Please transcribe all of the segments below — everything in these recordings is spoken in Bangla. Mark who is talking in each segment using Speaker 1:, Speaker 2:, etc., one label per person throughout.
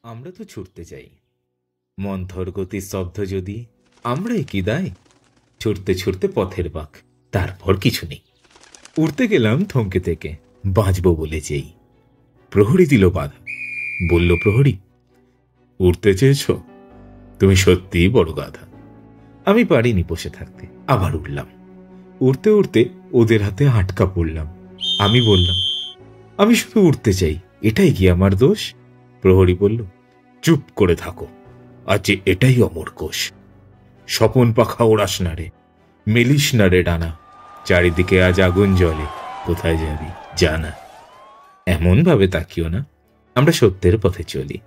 Speaker 1: আমরা তো ছুটতে চাই, মন্থর গতির শব্দ যদি আমরাই কি দায়। ছুটতে ছুটতে পথের বাঁক, তারপর কিছু নেই। উড়তে গেলাম থমকে থেকে, বাঁচবো বলে চেই। প্রহরী দিল বাধা, বলল প্রহরী, উড়তে চেয়েছ, তুমি সত্যিই বড় গাধা। আমি পারিনি বসে থাকতে, আবার উঠলাম। উড়তে উড়তে ওদের হাতে আটকা পড়লাম। আমি বললাম, আমি শুধু উড়তে চাই, এটাই কি আমার দোষ? প্রহরী বলল, চুপ করে থাকো, আজ এটাই অমর কোষ। স্বপন পাখা ওড়াস না রে, মেলিস না রে ডানা, চারিদিকে আজ আগুন জ্বলে, কোথায় যাবি জানা। এমন ভাবে তাকিও না, আমরা সত্যের পথে চলি।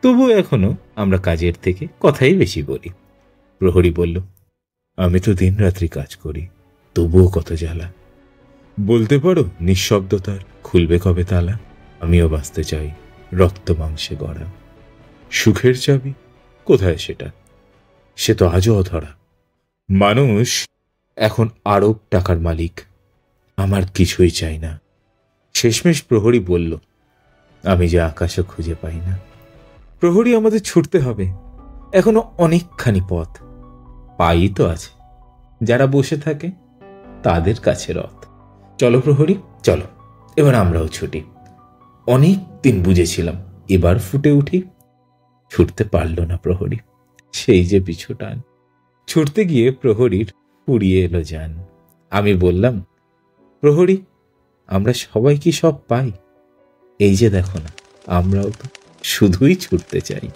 Speaker 1: তবু এখনো আমরা কাজের থেকে কথাই বেশি বলি। প্রহরী বলল, আমি তো দিন রাত্রি কাজ করি, তবুও কত জ্বালা। বলতে পারো নিঃশব্দতার খুলবে কবে তালা? আমিও বাঁচতে চাই রক্ত মাংসে গড়া। সুখের চাবি কোথায় সেটা? সে তো আজও অধরা। মানুষ এখন আরব টাকার মালিক, আমার কিছুই চাই না। শেষমেশ প্রহরী বলল, আমি যে আকাশও খুঁজে পাই না। প্রহরী, আমাদের ছুটতে হবে, এখনো অনেকখানি পথ। পাই তো আছে, যারা বসে থাকে তাদের কাছে রথ। চলো প্রহরী চলো, এবার আমরাও ছুটি। অনেক দিন বুঝেছিলাম, এবার ফুটে উঠি। ছুটতে পারল না প্রহরী, সেই যে পিছু টান। ছুটতে গিয়ে প্রহরীর পুড়িয়ে এলো যান। আমি বললাম, প্রহরী, আমরা সবাই কি সব পাই? এই যে দেখো না, আমরাও তো শুধুই ছুটতে চাই।